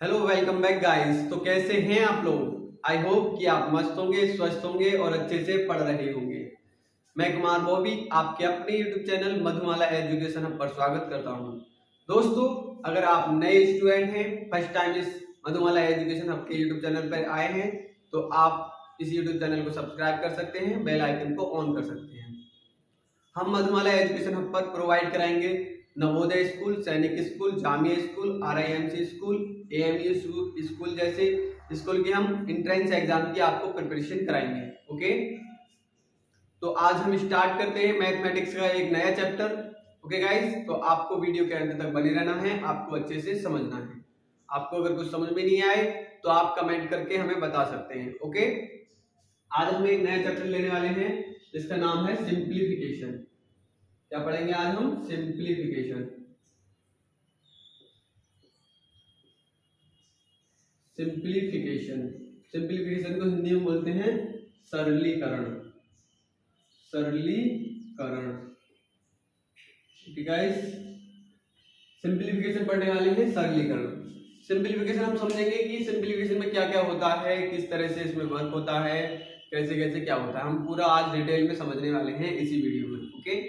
Hello welcome back guys. तो कैसे हैं आप लोग। आई होप कि आप मस्त होंगे, स्वस्थ होंगे और अच्छे से पढ़ रहे होंगे। मैं कुमार बॉबी आपके अपने YouTube channel Madhumala education hub पर स्वागत करता हूं। दोस्तों, अगर आप नए स्टूडेंट हैं, फर्स्ट टाइम इस मधुमाला एजुकेशन हब के यूट्यूब चैनल पर आए हैं, तो आप इस यूट्यूब चैनल को सब्सक्राइब कर सकते हैं, बेल आइकन को ऑन कर सकते हैं। हम मधुमाला एजुकेशन हब पर प्रोवाइड कराएंगे नवोदय स्कूल, सैनिक school, Jamia school, RIMC school, AMU school जैसे स्कूल की हम इंट्रेंस एग्जाम की आपको प्रिपरेशन कराएंगे। ओके, तो आज हम स्टार्ट करते हैं मैथमेटिक्स का एक नया चैप्टर। ओके गाइस, तो आपको वीडियो के अंत तक बने रहना है, आपको अच्छे से समझना है। आपको अगर कुछ समझ में नहीं आए तो आप कमेंट करके हमें बता सकते हैं। ओके, आज हम एक नया चैप्टर लेने वाले हैं जिसका नाम है सिंप्लीफिकेशन। क्या पढ़ेंगे आज हम? सिंप्लीफिकेशन। सिंप्लीफिकेशन सिंप्लीफिकेशन को हिंदी में बोलते हैं सरलीकरण। सरलीकरण। ठीक है गाइस, सिंप्लीफिकेशन पढ़ने वाले हैं सरलीकरण। सिंप्लीफिकेशन हम समझेंगे कि सिंप्लीफिकेशन में क्या क्या होता है, किस तरह से इसमें वर्क होता है, कैसे कैसे क्या होता है, हम पूरा आज डिटेल में समझने वाले हैं इसी वीडियो में। ओके,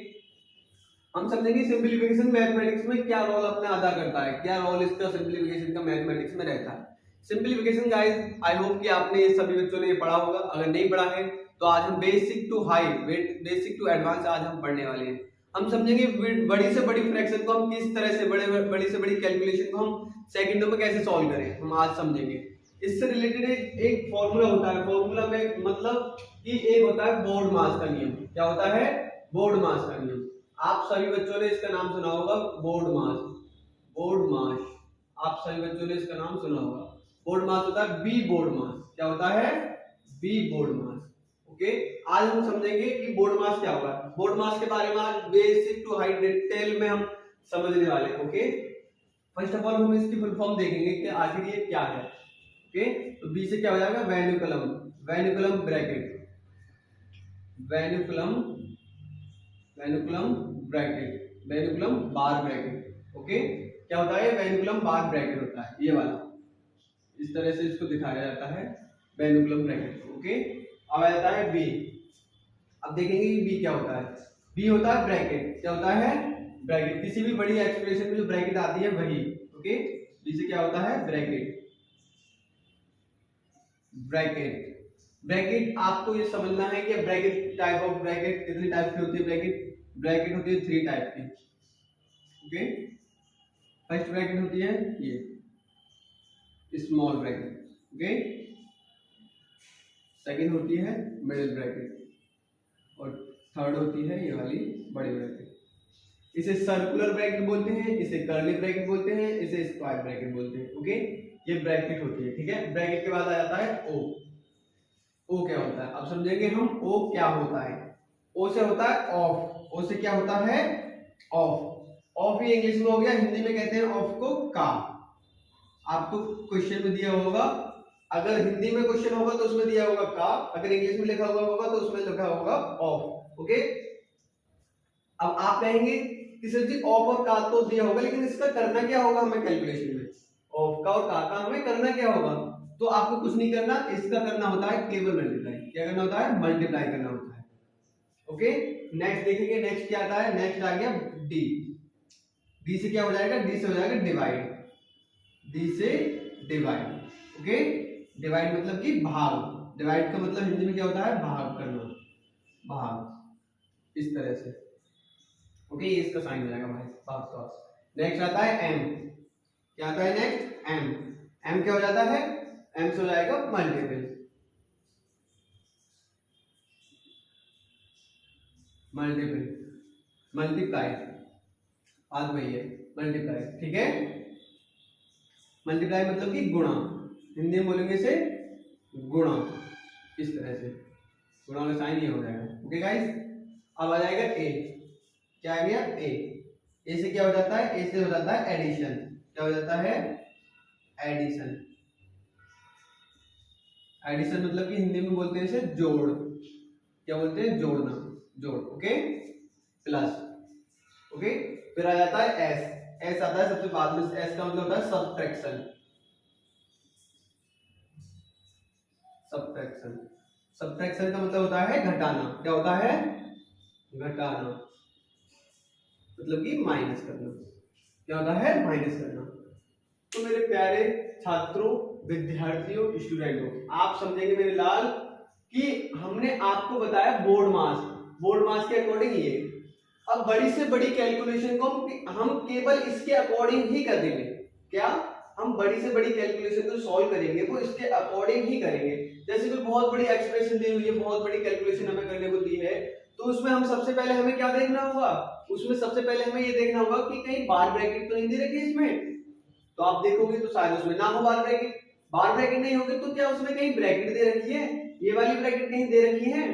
हम समझेंगे सिंप्लीफिकेशन मैथमेटिक्स में क्या रोल अपना अदा करता है, क्या रोल इसका सिंप्लीफिकेशन का मैथमेटिक्स में रहता है। सिंप्लीफिकेशन गाइस, आई होप कि आपने सभी बच्चों ने ये पढ़ा होगा। अगर नहीं पढ़ा है तो आज हम basic to high, basic to advance आज हम पढ़ने वाले हैं। हम समझेंगे बड़ी से बड़ी फ्रैक्शन को हम किस तरह से, बड़ी से बड़ी कैलकुलेशन को हम सेकंडों में कैसे सॉल्व करें, हम आज समझेंगे। इससे रिलेटेड एक फॉर्मूला होता है। फॉर्मूला में मतलब कि एक होता है बोर्ड मास का नियम। क्या होता है? बोर्ड मास का नियम। आप सभी बच्चों ने इसका नाम सुना होगा, बोर्ड मास। बोर्ड मास, आप सभी बच्चों ने इसका नाम सुना होगा। बोर्ड मास होता है बी बोर्ड मास। क्या होता है? बी बोर्ड मास। ओके, आज हम समझेंगे कि बोर्ड मास क्या होगा। बोर्ड मास के बारे में आज बेसिक टू हाई डिटेल में हम समझने वाले हैं। ओके, फर्स्ट ऑफ ऑल हम इसकी फुल फॉर्म देखेंगे कि आखिर ये क्या है। ओके, तो बी से क्या हो जाएगा? वेन्युकुलम। वेन्युकुलम ब्रैकेट, वेन्युकुलम, वेन्युकुलम ब्रैकेट, वेन्युकुलम बार ब्रैकेट। ओके, क्या होता है? वेन्युकुलम बार ब्रैकेट होता है ये वाला। इस तरह से इसको दिखाया जाता है, वेन्युकुलम ब्रैकेट। ओके, अब आ जाता है बी। अब देखेंगे कि बी क्या होता है। बी होता है ब्रैकेट। क्या होता है? ब्रैकेट। किसी भी बड़ी एक्सप्रेशन में जो ब्रैकेट आती है वही। ओके, बी से क्या होता है? ब्रैकेट। ब्रैकेट, ब्रैकेट आपको ये समझना है कि ब्रैकेट, टाइप ऑफ ब्रैकेट कितनी टाइप की होती है। ब्रैकेट होती है 3 टाइप की। ओके, फर्स्ट ब्रैकेट होती है ये स्मॉल ब्रैकेट। ओके, सेकंड होती है मिडिल ब्रैकेट और थर्ड होती है ये वाली बड़ी ब्रैकेट। इसे सर्कुलर ब्रैकेट बोलते हैं, इसे कर्ली ब्रैकेट बोलते हैं, इसे स्क्वायर ब्रैकेट बोलते हैं। ओके, ये ब्रैकेट होती है। ठीक है, ब्रैकेट के बाद आ जाता है ओ। ओ क्या होता है अब समझेंगे हम। ओ क्या होता है? ओ से होता है ऑफ। ओ से क्या होता है? ऑफ। ऑफ ही इंग्लिश में हो गया, हिंदी में कहते हैं ऑफ को का। आपको क्वेश्चन में दिया होगा, अगर हिंदी में क्वेश्चन होगा तो उसमें दिया होगा का, अगर इंग्लिश में लिखा हुआ होगा तो उसमें लिखा होगा ऑफ। ओके, अब आप कहेंगे कि सर जी ऑफ और का तो दिया होगा, लेकिन इसका करना क्या होगा हमें कैलकुलेशन में? ऑफ का और का हमें करना क्या होगा? तो आपको कुछ नहीं करना, इसका करना होता है केवल मल्टीप्लाई। क्या करना होता है? मल्टीप्लाई करना होता है। ओके, नेक्स्ट देखेंगे, नेक्स्ट क्या आता है? नेक्स्ट आ गया डी। डी से क्या हो जाएगा? डी से हो जाएगा डिवाइड। डी से डिवाइड। ओके, डिवाइड मतलब कि भाग। डिवाइड का मतलब हिंदी में क्या होता है? भाग करना, भाग, इस तरह से। ओके, ये इसका साइन हो जाएगा भाई, पास। नेक्स्ट आता है एम। क्या आता है नेक्स्ट? एम। एम क्या हो जाता है? एम से हो जाएगा मल्टीपल। मल्टीपल, मल्टीप्लाई, आज वही है मल्टीप्लाई। ठीक है, मल्टीप्लाई मतलब कि गुणा। हिंदी में बोलेंगे इसे गुणा, इस तरह से। गुणा का साइन ये हो जाएगा। ओके गाइस, अब आ जाएगा ए। क्या आ गया? ए। ए से क्या हो जाता है? ए से हो जाता है एडिशन। क्या हो जाता है? एडिशन। एडिशन मतलब कि हिंदी में बोलते हैं इसे जोड़। क्या बोलते हैं? जोड़ना, जोड़। Okay, plus. ओके, फिर आ जाता है एस। एस आता है सबसे बाद में। एस का मतलब होता है सब्ट्रैक्शन। सब्ट्रैक्शन। सब्ट्रैक्शन का मतलब होता है घटाना। क्या होता है? घटाना, मतलब कि माइनस करना। क्या होता है? माइनस करना। तो मेरे प्यारे छात्रों, विद्यार्थियों, स्टूडेंटों, आप समझेंगे मेरे लाल कि हमने आपको बताया बोर्ड मास। बोर्ड मास के अकॉर्डिंग ये, अब बड़ी से बड़ी कैलकुलेशन को हम केवल इसके अकॉर्डिंग ही कर देंगे। क्या? हम बड़ी से बड़ी कैलकुलेशन को सॉल्व करेंगे वो इसके अकॉर्डिंग ही करेंगे। जैसे कोई बहुत बड़ी एक्सप्रेशन दी हुई है, बहुत बड़ी कैलकुलेशन हमें करने को दी है, तो उसमें हम सबसे पहले हमें क्या देखना होगा? उसमें सबसे पहले हमें ये देखना होगा कि कहीं बार ब्रैकेट तो नहीं दे रखी इसमें। तो आप देखोगे तो शायद उसमें ना हो बार ब्रैकेट। बार ब्रैकेट नहीं होगी तो क्या उसमें कहीं ब्रैकेट दे रखी है? ये वाली ब्रैकेट कहीं दे रखी है?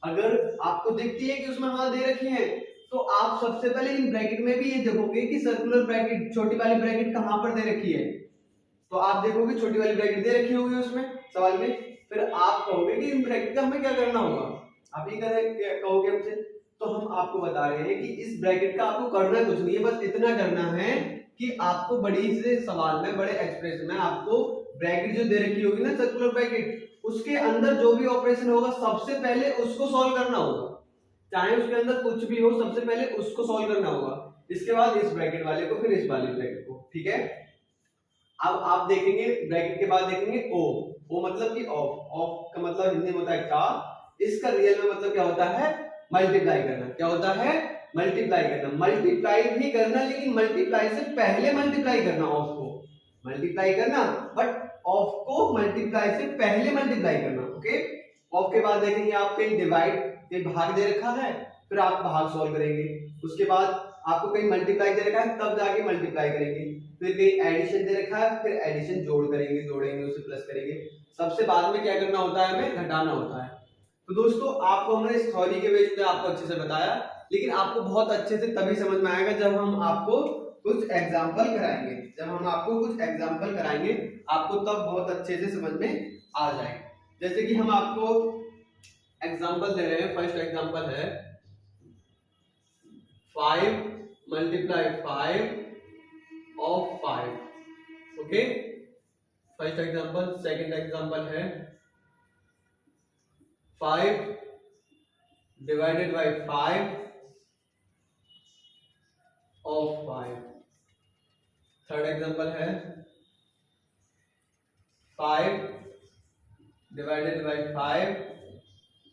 अगर आपको दिखती है कि उसमें हाँ दे रखी है, तो आप सबसे पहले इन ब्रैकेट में भी ये देखोगे कि सर्कुलर ब्रैकेट, छोटी वाली ब्रैकेट कहां पर दे रखी है। तो आप देखोगे छोटी वाली ब्रैकेट दे रखी होगी उसमें सवाल में। फिर आप कहोगे कि इन ब्रैकेट का हमें क्या करना होगा, आप ही कहोगे हमसे। तो हम आपको बता रहे हैं कि इस ब्रैकेट का आपको करना कुछ नहीं है, बस इतना करना है कि आपको बड़ी से सवाल में, बड़े एक्सप्रेशन में आपको ब्रैकेट जो दे रखी होगी ना, सर्कुलर ब्रैकेट, उसके अंदर जो भी ऑपरेशन होगा सबसे पहले उसको सॉल्व करना होगा। चाहे उसके अंदर कुछ भी हो, सबसे पहले उसको सॉल्व करना होगा, इसके बाद इस ब्रैकेट वाले को, फिर इस वाले ब्रैकेट को। ठीक है? अब आप देखेंगे ब्रैकेट के बाद देखेंगे ओ। ओ मतलब कि ऑफ। ऑफ का मतलब हिंदी में होता है का। इसका रियल में मतलब क्या होता है? मल्टीप्लाई करना। क्या होता है? मल्टीप्लाई करना। मल्टीप्लाई भी करना, लेकिन मल्टीप्लाई से पहले मल्टीप्लाई करना। ऑफ को मल्टीप्लाई करना, बट ऑफ को मल्टीप्लाई से पहले मल्टीप्लाई करना। ओके? ऑफ के बाद देखेंगे आप कहीं डिवाइड, कहीं भाग दे रखा है, फिर आप भाग सॉल्व करेंगे। उसके बाद आपको कहीं मल्टीप्लाई दे रखा है, तब जाके मल्टीप्लाई करेंगे। फिर कहीं एडिशन दे रखा है, फिर एडिशन जोड़ करेंगे, जोड़ेंगे, उसे प्लस करेंगे। सबसे बाद में क्या करना होता है? हमें घटाना होता है। तो दोस्तों आपको हमने इस थ्योरी के बेस पे आपको अच्छे से बताया, लेकिन आपको बहुत अच्छे से तभी समझ में आएगा जब हम आपको कुछ एग्जाम्पल कराएंगे। जब हम आपको कुछ एग्जाम्पल कराएंगे, आपको तब बहुत अच्छे से समझ में आ जाएगा। जैसे कि हम आपको एग्जाम्पल दे रहे हैं। फर्स्ट एग्जाम्पल है 5 multiply 5 of 5। Okay, first example. Second example है 5 divided by 5 of 5। Third example है 5 डिवाइडेड बाय 5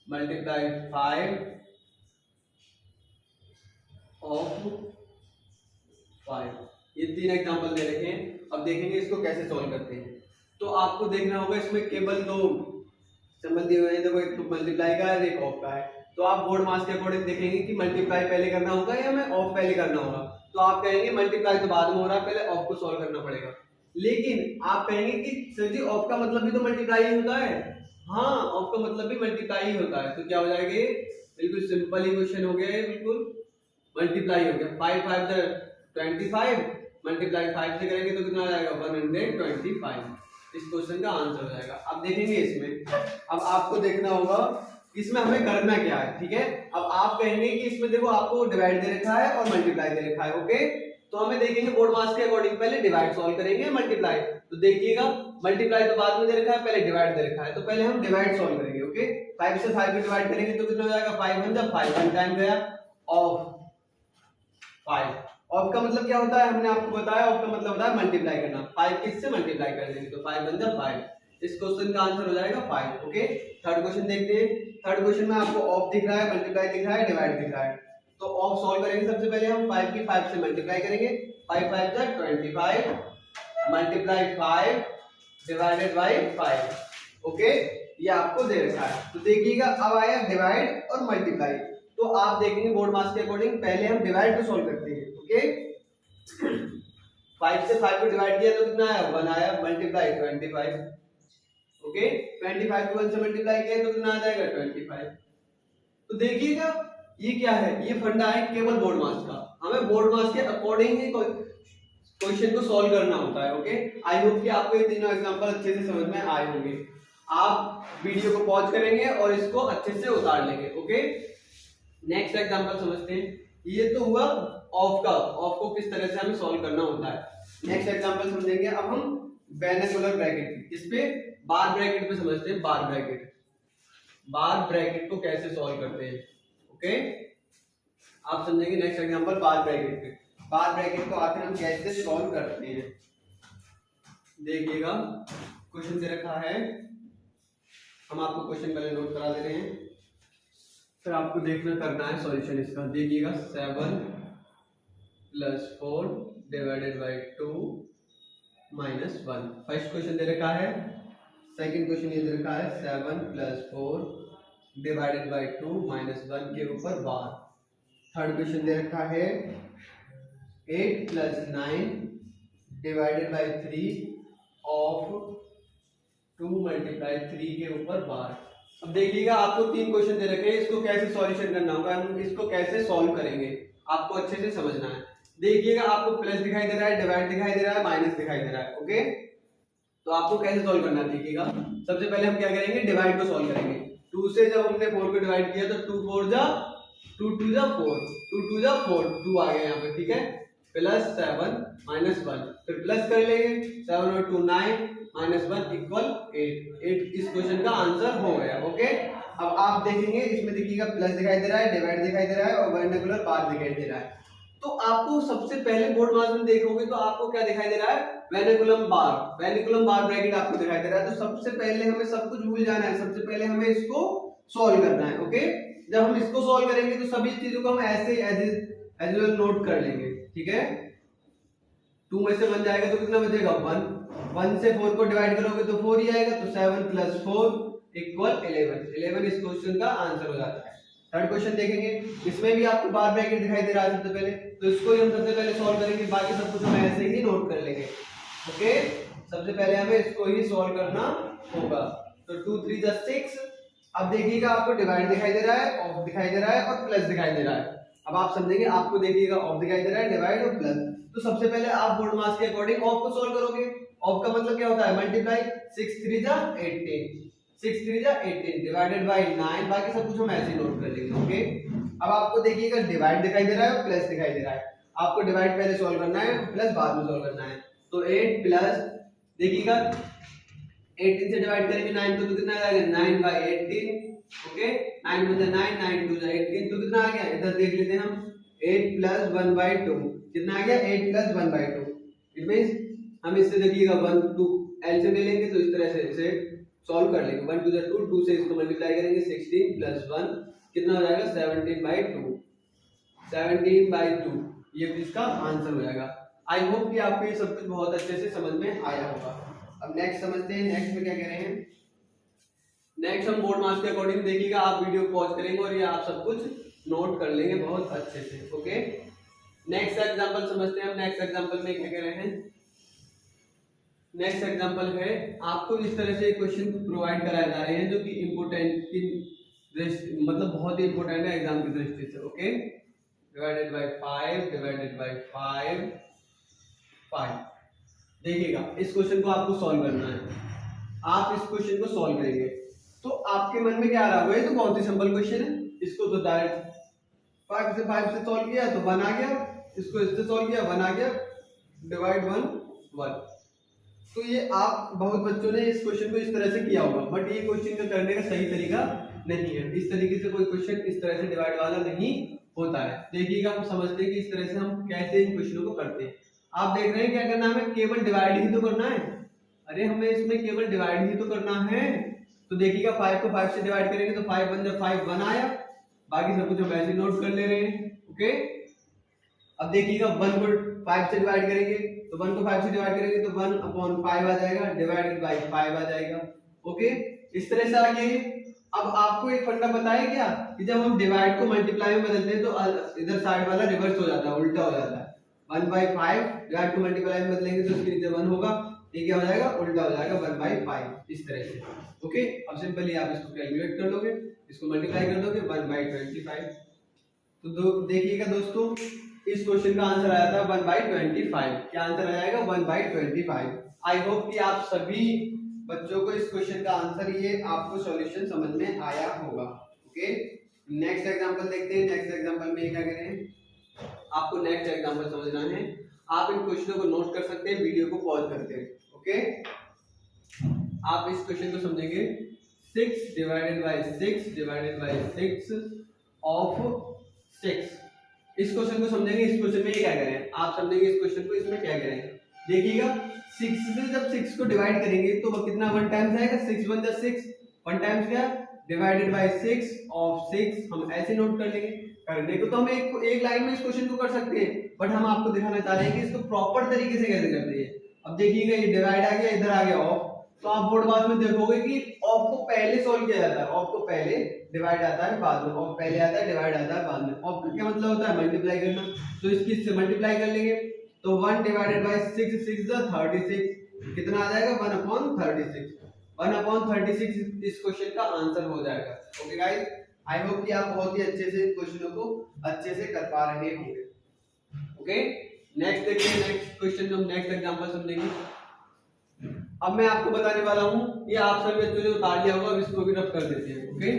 मल्टीप्लाई 5 ऑफ 5। ये तीन एग्जाम्पल दे रखे हैं। अब देखेंगे इसको कैसे सॉल्व करते हैं। तो आपको देखना होगा इसमें केवल दो सिंबल दिए हुए हैं, देखो एक तो मल्टीप्लाई का है, एक ऑफ का है। तो आप बोर्ड मास के अकॉर्डिंग देखेंगे कि मल्टीप्लाई पहले करना होगा या हमें ऑफ पहले करना होगा। तो आप कहेंगे मल्टीप्लाई तो बाद में हो रहा है, पहले ऑफ को सॉल्व करना पड़ेगा। लेकिन आप कहेंगे कि सर जी ऑफ का मतलब भी तो मल्टीप्लाई ही होता है। हाँ, ऑफ का मतलब भी मल्टीप्लाई ही होता है। तो क्या हो जाएगा? बिल्कुल सिंपल इक्वेशन हो गया, बिल्कुल मल्टीप्लाई हो गया। 5 5 25 मल्टीप्लाई 5 से करेंगे तो कितना आ जाएगा? 125। इस क्वेश्चन का आंसर हो जाएगा। अब देखेंगे इसमें, अब आपको देखना होगा इसमें हमें करना क्या है। ठीक है? अब आप कहेंगे कि इसमें देखो आपको डिवाइड दे रखा है और मल्टीप्लाई दे रखा है। ओके, तो हमें देखेंगे बोर्ड मास के अकॉर्डिंग पहले डिवाइड सॉल्व करेंगे, मल्टीप्लाई। तो देखिएगा मल्टीप्लाई तो बाद में दे रखा है, पहले डिवाइड दे रखा है, तो पहले हम डिवाइड सॉल्व करेंगे। ओके, 5 से 5 को डिवाइड करेंगे तो कितना हो जाएगा? 5 1 जब 5 1 टाइम गया ऑफ 5। ऑफ का मतलब क्या होता है? हमने आपको बताया ऑफ का मतलब होता है मल्टीप्लाई करना। 5 किससे मल्टीप्लाई कर देंगे तो 5 1 जब 5। इस क्वेश्चन का आंसर हो जाएगा 5। ओके, थर्ड क्वेश्चन देखते हैं। थर्ड क्वेश्चन में आपको ऑफ दिख रहा है, मल्टीप्लाई दिख रहा है, डिवाइड दिख रहा है। तो ऑफ सॉल्व करेंगे सबसे पहले हम 5 की 5 से मल्टीप्लाई करेंगे। 5 5 जा 25 मल्टीप्लाई 5 डिवाइडेड बाय 5। ओके, ये आपको दे रखा है। तो देखिएगा अब आया डिवाइड और मल्टीप्लाई। तो आप देखेंगे बोर्ड मास के अकॉर्डिंग पहले हम डिवाइड को सॉल्व करते हैं। ओके, 5 से 5 को डिवाइड किया तो कितना आया? 1 आया, मल्टीप्लाई 25। ओके, 25 को 1 से मल्टीप्लाई किया तो कितना आ जाएगा? 25। तो देखिएगा ये क्या है? ये फंडा है केवल बोर्ड मास का। हमें बोर्ड मास के अकॉर्डिंग ही क्वेश्चन को सॉल्व करना होता है। ओके, आई होप कि आपको ये तीनों एग्जांपल अच्छे से समझ में आए होंगे। आप वीडियो को पॉज करेंगे और इसको अच्छे से उतार लेंगे। ओके, नेक्स्ट एग्जांपल समझते हैं। ये तो हुआ ऑफ का, ऑफ को किस तरह से हमें सॉल्व करना होता है। नेक्स्ट एग्जांपल समझेंगे अब हम वेरिएबल ब्रैकेट। इस पे बार ब्रैकेट पे समझते हैं, बार ब्रैकेट। बार ब्रैकेट को कैसे सॉल्व करते हैं, ओके। आप समझेंगे नेक्स्ट एग्जांपल बार ब्रैकेट पे। बार ब्रैकेट को आखिर हम कैसे सॉल्व करते हैं, देखिएगा। क्वेश्चन दे रखा है, हम आपको क्वेश्चन पहले नोट करा दे रहे हैं, फिर आपको देखना करना है सॉल्यूशन इसका। देखिएगा 7 + 4 डिवाइडेड बाय 2 - 1। फर्स्ट क्वेश्चन दे रखा है। सेकंड क्वेश्चन ये दे रखा है 7 + 4 डिवाइडेड बाय 2 - 1 के ऊपर बार। थर्ड क्वेश्चन दे रखा है 8 + 9 डिवाइडेड बाय 3 ऑफ 2 × 3 के ऊपर बार। अब देखिएगा आपको 3 क्वेश्चन दे रखे हैं, इसको कैसे सॉल्यूशन करना होगा, हम इसको कैसे सॉल्व करेंगे, आपको अच्छे से समझना है। देखिएगा आपको प्लस दिखाई दे रहा है, डिवाइड दिखाई दे रहा है, माइनस दिखाई दे रहा है, ओके। तो आपको कैसे सॉल्व करना है, देखिएगा। सबसे पहले हम क्या करेंगे, डिवाइड को सॉल्व करेंगे। 2 से जब हमने 4 को डिवाइड किया तो 2 4 जा 2 2 जा 4, 2 2 जा 4, 2 आ गया यहाँ पे, ठीक है। प्लस 7 - 1, फिर प्लस कर लेंगे 7 और 2 9 -1 = 8। इस क्वेश्चन का आंसर हो गया, ओके। अब आप देखेंगे इसमें देखिएगा प्लस दिखाई दे रहा है, डिवाइड दिखाई दे रहा है और वर्नाकुलर बार दिखाई दे रहा है। तो आपको सबसे पहले बोर्ड मार्क्स में देखोगे तो आपको क्या दिखाई दे रहा है, वेनिकुलम बार ब्रैकेट आपको दिखाई दे रहा है। तो सबसे पहले हमें सब कुछ भूल जाना है, सबसे पहले हमें इसको सॉल्व करना है, ओके। जब हम इसको सॉल्व करेंगे तो सभी चीजों को हम ऐसे एज वेल नोट कर लेंगे, ठीक है। 2 में से 1 जाएगा तो कितना बचेगा 1, 1 से 4 को डिवाइड करोगे तो 4 ही आएगा, तो 7 + 4 = 11 इस क्वेश्चन का आंसर हो जाता है। थर्ड क्वेश्चन देखेंगे, इसमें भी आपको बार ब्रैकेट दिखाई दे रहा है सबसे पहले, तो इसको ही हम सबसे पहले सॉल्व करेंगे, बाकी सब कुछ हम ऐसे ही नोट कर लेंगे, ओके। सबसे पहले हमें इसको ही सॉल्व करना होगा। तो 2 3 जा 6। अब देखिएगा आपको डिवाइड दिखाई दे रहा है, ऑफ दिखाई दे रहा है और प्लस दिखाई दे रहा है। अब आप समझेंगे, आपको देखिएगा ऑफ दिखाई दे रहा है, डिवाइड और प्लस। तो सबसे पहले आप बोर्ड मार्क्स के अकॉर्डिंग ऑफ को सॉल्व करोगे। ऑफ का मतलब क्या होता है, मल्टीप्लाई। 6 3 जा 18, 6 3 जा 18 डिवाइडेड बाय 9, बाकी सब कुछ हम ऐसे नोट कर लेंगे, ओके। अब आपको देखिएगा डिवाइड दिखाई दे रहा है और प्लस दिखाई दे रहा है। आपको डिवाइड पहले सॉल्व करना है, प्लस बाद में सॉल्व करना है। तो 8 प्लस, देखिएगा 18 से डिवाइड करेंगे 9 तो कितना आ जाएगा 9/18, ओके। 9 × 9 9 2 18, तो कितना आ गया, इधर देख लेते हैं हम। 8 + 1/2 कितना आ गया, 8 + 1/2। इट मींस हम इससे देखिएगा 1 2 एलसीएम ले लेंगे, तो इस तरह से इसे सॉल्व कर लेंगे। 1 2 2, 2 से इसको मल्टीप्लाई करेंगे, 16 + 1 कितना हो जाएगा 17/2, 17/2 ये इसका आंसर हो जाएगा। आई होप कि आपको ये सब कुछ बहुत अच्छे से समझ में आया होगा। अब नेक्स्ट समझते हैं, नेक्स्ट में क्या कह रहे हैं। नेक्स्ट हम बोर्ड मार्क्स के अकॉर्डिंग, देखिएगा आप वीडियो पॉज करेंगे और ये आप सब कुछ नोट कर लेंगे बहुत अच्छे से, ओके। नेक्स्ट एग्जांपल समझते हैं हम। नेक्स्ट एग्जांपल में क्या कह रहे हैं, नेक्स्ट एग्जांपल है, आपको इस तरह से क्वेश्चन प्रोवाइड कराए जा रहे हैं जो कि इंपोर्टेंट की दृष्टि, मतलब बहुत ही इंपोर्टेंट है एग्जाम की दृष्टि से, okay. Divided by 5 divided by 5 5। देखिएगा इस क्वेश्चन को आपको सॉल्व करना है। आप इस क्वेश्चन को सॉल्व करेंगे तो आपके मन में क्या आ रहा होगा, ये तो बहुत ही सिंपल क्वेश्चन है, इसको तो डायरेक्ट 5 से सॉल्व किया तो 1 आ गया, इसको इससे सॉल्व किया 1 आ गया, डिवाइड 1 1। तो ये आप बहुत बच्चों ने इस क्वेश्चन को इस तरह से किया होगा, बट ये क्वेश्चन का करने का सही तरीका नहीं है। इस तरीके से कोई क्वेश्चन इस तरह से डिवाइड वाला नहीं होता है। देखिएगा हम समझते हैं कि इस तरह से हम कैसे इन क्वेश्चनों को करते हैं। आप देख रहे हैं क्या करना है, हमें केवल डिवाइड ही तो करना है। अरे हमें इसमें केवल डिवाइड ही तो करना है। तो देखिएगा 5 को 5 से डिवाइड करेंगे तो 5 1 जा 5 1 आया, बाकी सब कुछ हम ऐसे नोट कर ले रहे हैं, ओके। अब देखिएगा 1 को 5 से डिवाइड करेंगे तो 1 को 5 से डिवाइड करेंगे तो 1/5 आ जाएगा, डिवाइडेड बाय 5 आ जाएगा, ओके। इस तरह से आ गया। अब आपको एक फंडा पता है क्या, कि जब हम डिवाइड को मल्टीप्लाई में बदलते हैं तो इधर साइड वाला रिवर्स हो जाता है, उल्टा हो जाता है। 1/5 डिवाइड को मल्टीप्लाई में बदलेंगे तो इसके नीचे 1 होगा, ये क्या हो जाएगा, उल्टा हो जाएगा 1/5 इस तरह से, ओके। अब सिंपली आप इसको कैलकुलेट कर लोगे, इसको मल्टीप्लाई कर दोगे 1/25। तो देखिएगा दोस्तों इस क्वेश्चन का आंसर आया था 1/25। क्या आंसर आ जाएगा 1/25। आई होप कि आप सभी बच्चों को इस क्वेश्चन का आंसर, ये आपको सॉल्यूशन समझ में आया होगा, ओके। नेक्स्ट एग्जांपल देखते हैं। नेक्स्ट एग्जांपल में क्या करें, आपको नेक्स्ट एग्जांपल समझना है। आप इन क्वेश्चनों को नोट कर सकते हैं वीडियो को पॉज करके, ओके। आप इस क्वेश्चन को समझेंगे 6 divided by 6 divided by 6 of 6। इस क्वेश्चन को समझेंगे, इस क्वेश्चन में ये क्या करें आप समझेंगे इस क्वेश्चन को, इसमें क्या करें देखिएगा। 6 से जब 6 को डिवाइड करेंगे तो वो कितना 1 टाइम्स आएगा, 6 1 जा 6, 1 टाइम्स क्या डिवाइडेड बाय 6 ऑफ 6। हम ऐसे नोट कर लेंगे, करने को तो हम एक लाइन में इस क्वेश्चन को कर सकते हैं, बट हम आपको दिखाना चाह रहे हैं कि इसको प्रॉपर तरीके से कैसे करते हैं। अब देखिएगा ये डिवाइड आ गया, इधर आ गया ऑफ, तो आप बोर्ड बाद में देखोगे कि ऑफ को पहले सॉल्व किया जाता है, ऑफ को पहले डिवाइड आता है बाद में, ऑफ पहले आता है डिवाइड आता है बाद में। ऑफ का क्या मतलब होता है मल्टीप्लाई करना, तो इसकी से मल्टीप्लाई कर लेंगे तो 1 डिवाइडेड बाय 6 6 जा 36, कितना आ जाएगा 1/36। 1/36 इस क्वेश्चन का आंसर हो जाएगा। ओके गाइस, आई होप कि आप बहुत ही अच्छे से क्वेश्चनों को अच्छे से कर पा रहे होंगे। ओके, नेक्स्ट देखिए, नेक्स्ट क्वेश्चन हम नेक्स्ट एग्जांपल समझेंगे। अब मैं आपको बताने वाला हूं, ये आप सभी बच्चों ने उतार लिया होगा, अब इसको भी रब कर देते हैं। ओके,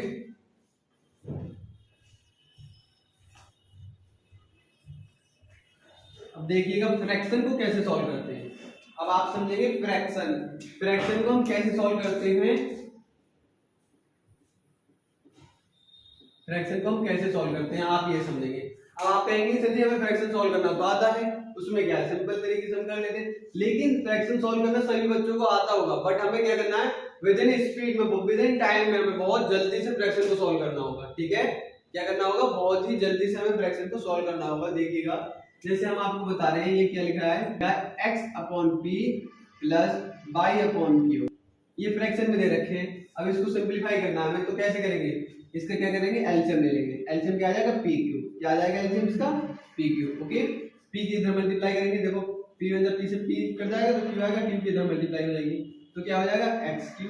अब देखिएगा फ्रैक्शन को कैसे सॉल्व करते हैं। अब आप समझेंगे फ्रैक्शन, फ्रैक्शन को हम कैसे सॉल्व करते हैं, फ्रैक्शन को हम कैसे सॉल्व करते हैं आप ये समझेंगे। अब आप कहेंगे सर जी हमें फ्रैक्शन सॉल्व करना तो आता है, उसमें क्या है सिंपल तरीके से हम कर लेते हैं, लेकिन फ्रैक्शन सॉल्व करना सभी बच्चों को आता होगा, बट हमें क्या करना है विद इन स्पीड में, विद इन टाइम में, हमें बहुत जल्दी से फ्रैक्शन को सॉल्व करना होगा। ठीक है, क्या करना होगा, बहुत ही जल्दी से हमें फ्रैक्शन को सॉल्व करना होगा। देखिएगा जैसे हम आपको बता रहे हैं, ये क्या लिखा है x/p प्लस y/q, ये फ्रैक्शन में दे रखे हैं। अब इसको सिंपलीफाई करना है हमें, तो कैसे करेंगे, इसका क्या करेंगे एलसीएम ले लेंगे। एलसीएम क्या आ जाएगा pq, क्या आ जाएगा एलसीएम इसका pq। ओके, p की इधर मल्टीप्लाई करेंगे, देखो p में जब p से p कट जाएगा तो q आएगा, q की इधर मल्टीप्लाई हो जाएगी तो क्या हो जाएगा x³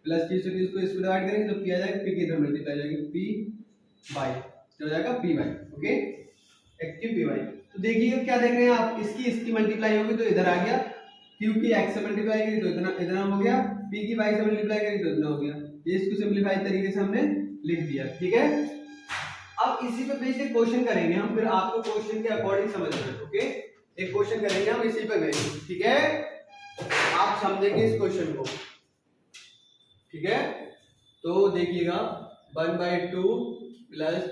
प्लस q से इसको डिवाइड करेंगे तो p आ जाएगा, p की इधर मल्टीप्लाई हो जाएगी p/, तो हो जाएगा py। Okay, x³ py। तो देखिए क्या देख रहे हैं आप, इसकी मल्टीप्लाई होगी तो इधर आ गया, q की x से मल्टीप्लाई करी तो इतना हो गया, p की y से मल्टीप्लाई करी तो इतना हो गया। ये इसको सिंपलीफाई तरीके से हमने लिख दिया। ठीक है, अब इसी पे बेस एक क्वेश्चन करेंगे हम, फिर आपको क्वेश्चन के अकॉर्डिंग समझना है। ओके, एक क्वेश्चन करेंगे हम इसी पे बेस। ठीक है, आप समझेंगे इस क्वेश्चन को। ठीक है, तो देखिएगा 1/2 प्लस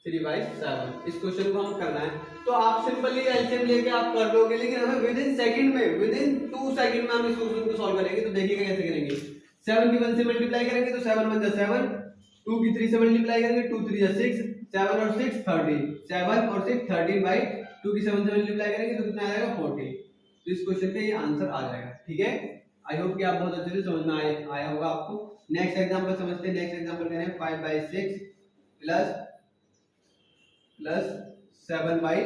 3/7 इस क्वेश्चन को हम करना है, तो आप सिंपली एलसीएम लेके आप कर लोगे, लेकिन हमें विद इन सेकंड में, विद इन 2 सेकंड में हम इस क्वेश्चन को सॉल्व करेंगे। तो देखिएगा कैसे करेंगे, 7 की 1 से मल्टीप्लाई करेंगे तो 7 1 जा 7, 2 की 3 से मल्टीप्लाई करेंगे 2 3 जा 6, 7 और 6 13, 7 और 6 13/2 की 7 से मल्टीप्लाई करेंगे तो कितना आएगा 40। तो इस क्वेश्चन का ये आंसर आ जाएगा। ठीक है, आई होप कि आप बहुत अच्छे से समझ में आया होगा आपको। नेक्स्ट एग्जांपल समझते हैं। नेक्स्ट एग्जांपल करें 5/6 प्लस 7/9।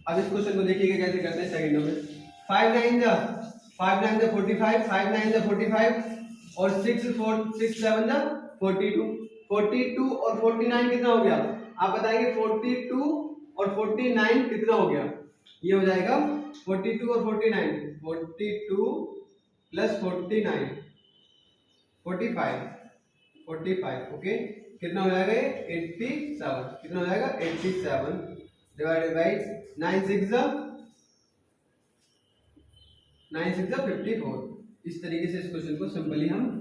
अब इस क्वेश्चन को देखिएगा कैसे करते हैं सेकंडों में। 5 9 जा 45, 5 9 जा 45 और 6 7 जा 42। 42 और 49 कितना हो गया, आप बताएंगे 42 और 49 कितना हो गया। ये हो जाएगा 42 और 49, 42 प्लस 49 45। ओके, कितना हो जाएगा 87, कितना हो जाएगा 87 डिवाइडेड बाय 9 6 जा 54। इस तरीके से इस क्वेश्चन को सिंपली हम